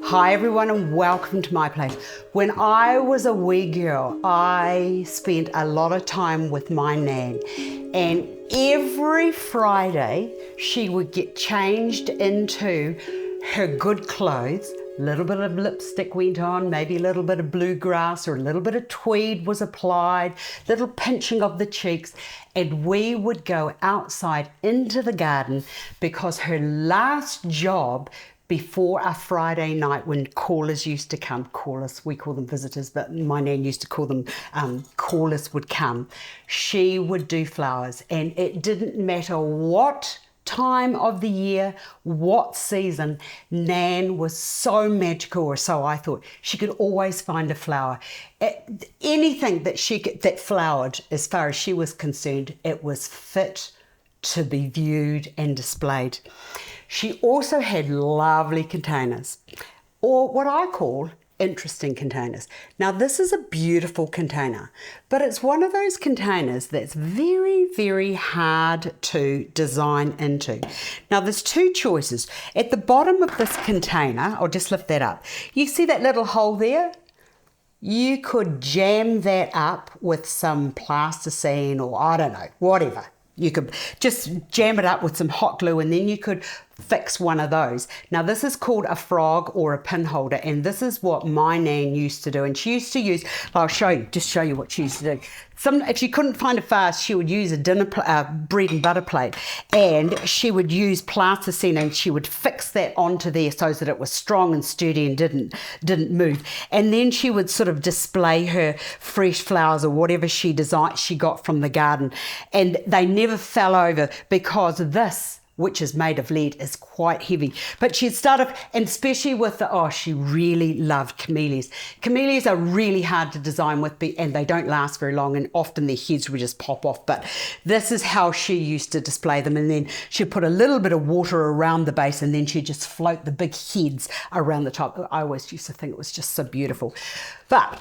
Hi everyone and welcome to my place. When I was a wee girl, I spent a lot of time with my nan, and every Friday she would get changed into her good clothes. A little bit of lipstick went on, maybe a little bit of bluegrass or a little bit of tweed was applied, little pinching of the cheeks, and we would go outside into the garden because her last job before a Friday night when callers used to come, callers, we call them visitors, but my nan used to call them callers would come, she would do flowers, and it didn't matter what time of the year, what season, Nan was so magical, or so I thought. She could always find a flower. Anything that flowered, as far as she was concerned, it was fit to be viewed and displayed. She also had lovely containers, or what I call interesting containers. Now this is a beautiful container, but it's one of those containers that's very, very hard to design into. Now there's two choices. At the bottom of this container, I'll just lift that up. You see that little hole there? You could jam that up with some plasticine or I don't know, whatever. You could just jam it up with some hot glue and then you could fix one of those. Now this is called a frog or a pin holder, and this is what my nan used to do. And she used to use, I'll show you what she used to do. If she couldn't find it fast, she would use a bread and butter plate, and she would use plasticine and she would fix that onto there so that it was strong and sturdy and didn't move. And then she would sort of display her fresh flowers or whatever she got from the garden, and they never fell over because this, which is made of lead, is quite heavy. But she'd start off, and especially with she really loved camellias. Camellias are really hard to design with, and they don't last very long, and often their heads would just pop off. But this is how she used to display them, and then she'd put a little bit of water around the base, and then she'd just float the big heads around the top. I always used to think it was just so beautiful. But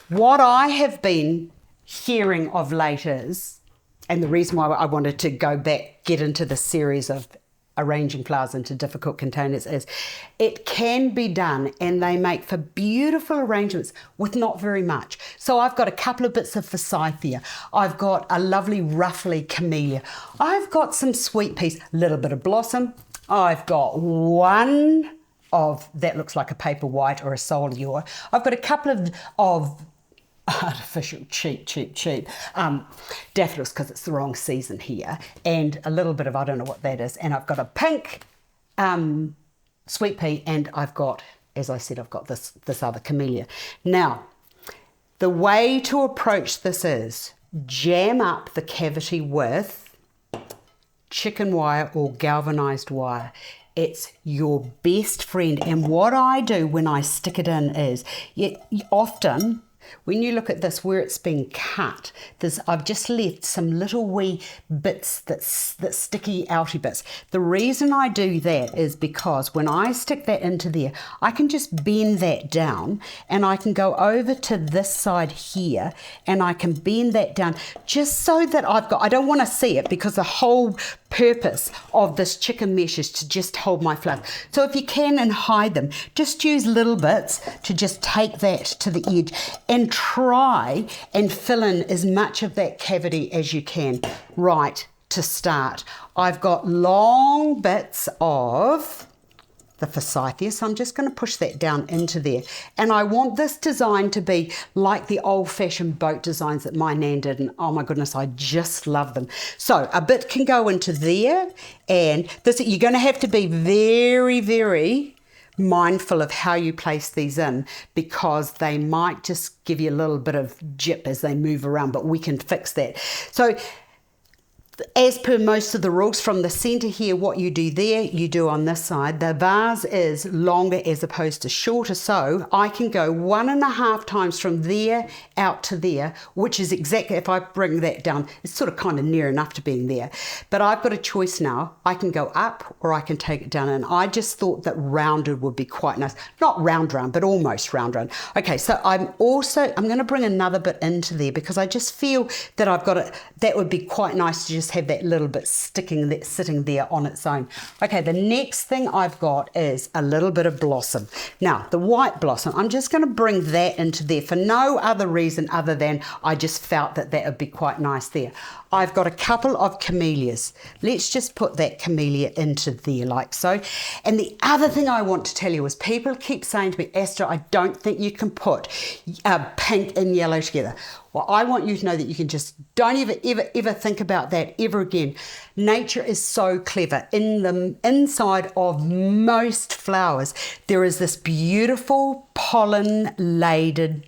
what I have been hearing of late is, and the reason why I wanted to get into the series of arranging flowers into difficult containers is it can be done, and they make for beautiful arrangements with not very much. So I've got a couple of bits of forsythia. I've got a lovely ruffly camellia. I've got some sweet peas, a little bit of blossom. I've got one of that looks like a paper white or a soldier. I've got a couple of artificial cheap daffodils because it's the wrong season here, and a little bit of, I don't know what that is, and I've got a pink sweet pea, and I've got, as I said, I've got this other camellia. Now the way to approach this is jam up the cavity with chicken wire or galvanized wire. It's your best friend, and what I do when I stick it in is often when you look at this where it's been cut, I've just left some little wee bits, that sticky outy bits. The reason I do that is because when I stick that into there, I can just bend that down, and I can go over to this side here, and I can bend that down just so that I don't want to see it, because the whole purpose of this chicken mesh is to just hold my flowers. So if you can and hide them, just use little bits to just take that to the edge and try and fill in as much of that cavity as you can. Right, to start, I've got long bits of the forsythia, so I'm just going to push that down into there, and I want this design to be like the old-fashioned boat designs that my nan did, and oh my goodness, I just love them. So a bit can go into there, and this, you're going to have to be very, very mindful of how you place these in, because they might just give you a little bit of jip as they move around, but we can fix that. So as per most of the rules, from the centre here, what you do there, you do on this side. The vase is longer as opposed to shorter, so I can go 1.5 times from there out to there, which is exactly, if I bring that down, it's sort of kind of near enough to being there. But I've got a choice now. I can go up or I can take it down, and I just thought that rounded would be quite nice. Not round, but almost round. Okay, so I'm going to bring another bit into there, because I just feel that that would be quite nice to just just have that little bit sitting there on its own. Okay, the next thing I've got is a little bit of blossom. Now, the white blossom, I'm just going to bring that into there for no other reason other than I just felt that would be quite nice there. I've got a couple of camellias. Let's just put that camellia into there like so. And the other thing I want to tell you is people keep saying to me, Esther, I don't think you can put pink and yellow together. Well, I want you to know that you can just don't ever think about that ever again. Nature is so clever. In the inside of most flowers, there is this beautiful pollen-laden,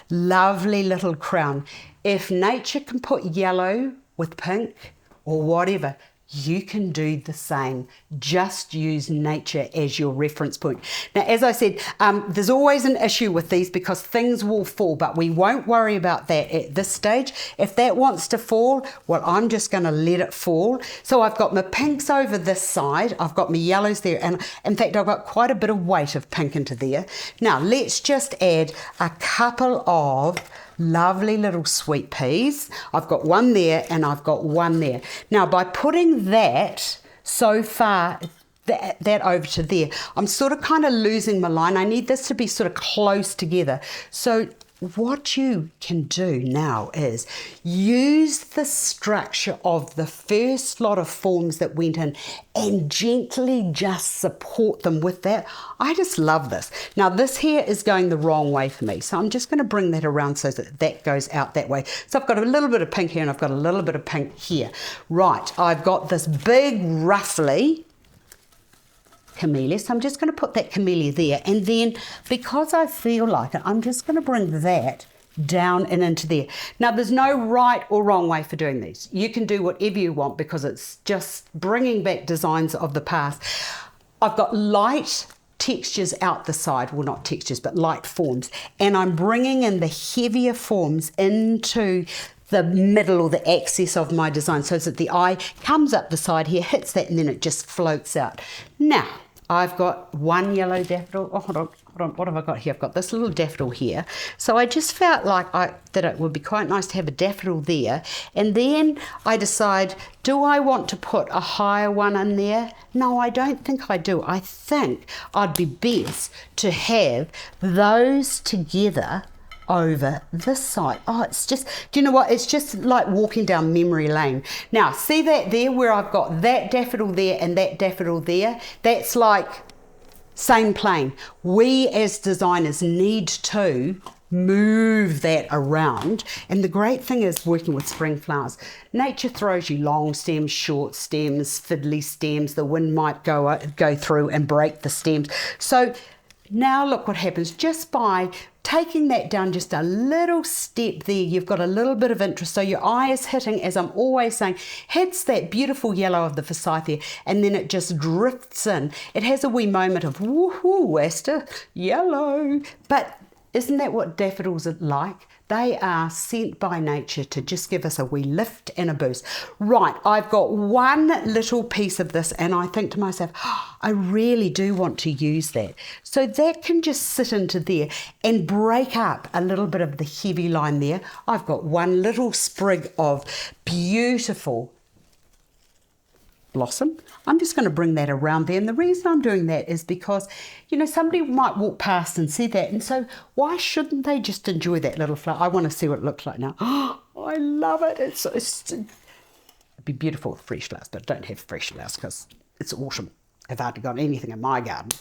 lovely little crown. If nature can put yellow with pink or whatever, you can do the same. Just use nature as your reference point. Now, as I said, there's always an issue with these because things will fall, but we won't worry about that at this stage. If that wants to fall, well, I'm just going to let it fall. So I've got my pinks over this side. I've got my yellows there. And in fact, I've got quite a bit of weight of pink into there. Now, let's just add a couple of lovely little sweet peas. I've got one there and I've got one there. Now, by putting that so far, that over to there, I'm sort of kind of losing my line. I need this to be sort of close together. So what you can do now is use the structure of the first lot of forms that went in and gently just support them with that. I just love this. Now this here is going the wrong way for me, so I'm just going to bring that around so that that goes out that way. So I've got a little bit of pink here and I've got a little bit of pink here. Right, I've got this big ruffly camellia, so I'm just going to put that camellia there, and then because I feel like it, I'm just going to bring that down and into there. Now there's no right or wrong way for doing these. You can do whatever you want because it's just bringing back designs of the past. I've got light textures out the side, well not textures but light forms, and I'm bringing in the heavier forms into the middle or the axis of my design so that the eye comes up the side here, hits that, and then it just floats out. Now I've got one yellow daffodil. Oh, hold on, what have I got here? I've got this little daffodil here. So I just felt like that it would be quite nice to have a daffodil there. And then I decide, do I want to put a higher one in there? No, I don't think I do. I think I'd be best to have those together over this side. Oh, it's just, do you know what? It's just like walking down memory lane. Now, see that there where I've got that daffodil there and that daffodil there? That's like same plane. We as designers need to move that around. And the great thing is working with spring flowers. Nature throws you long stems, short stems, fiddly stems. The wind might go through and break the stems. So now look what happens just by taking that down just a little step there. You've got a little bit of interest. So your eye is hitting, as I'm always saying, hits that beautiful yellow of the forsythia, and then it just drifts in. It has a wee moment of woohoo, Esther, yellow. But isn't that what daffodils are like? They are sent by nature to just give us a wee lift and a boost. Right, I've got one little piece of this and I think to myself, oh, I really do want to use that. So that can just sit into there and break up a little bit of the heavy line there. I've got one little sprig of beautiful blossom. I'm just going to bring that around there, and the reason I'm doing that is because, you know, somebody might walk past and see that, and so why shouldn't they just enjoy that little flower? I want to see what it looks like now. Oh, I love it. It'd be beautiful with fresh flowers, but I don't have fresh flowers because it's autumn. I've hardly got anything in my garden.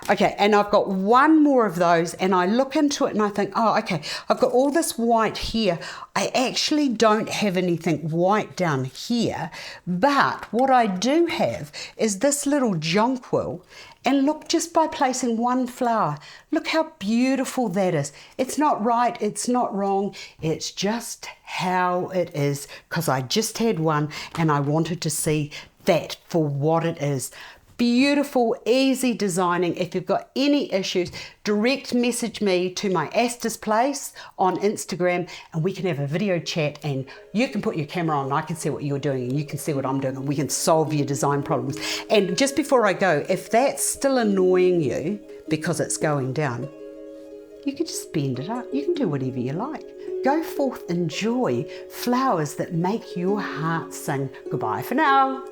Okay, and I've got one more of those, and I look into it and I think, oh, okay, I've got all this white here. I actually don't have anything white down here, but what I do have is this little jonquil, and look, just by placing one flower, look how beautiful that is. It's not right, it's not wrong, it's just how it is, because I just had one and I wanted to see that for what it is. Beautiful, easy designing. If you've got any issues, direct message me to my Asta's Place on Instagram, and we can have a video chat, and you can put your camera on and I can see what you're doing and you can see what I'm doing, and we can solve your design problems. And just before I go, if that's still annoying you because it's going down, you can just bend it up. You can do whatever you like. Go forth, enjoy flowers that make your heart sing. Goodbye for now.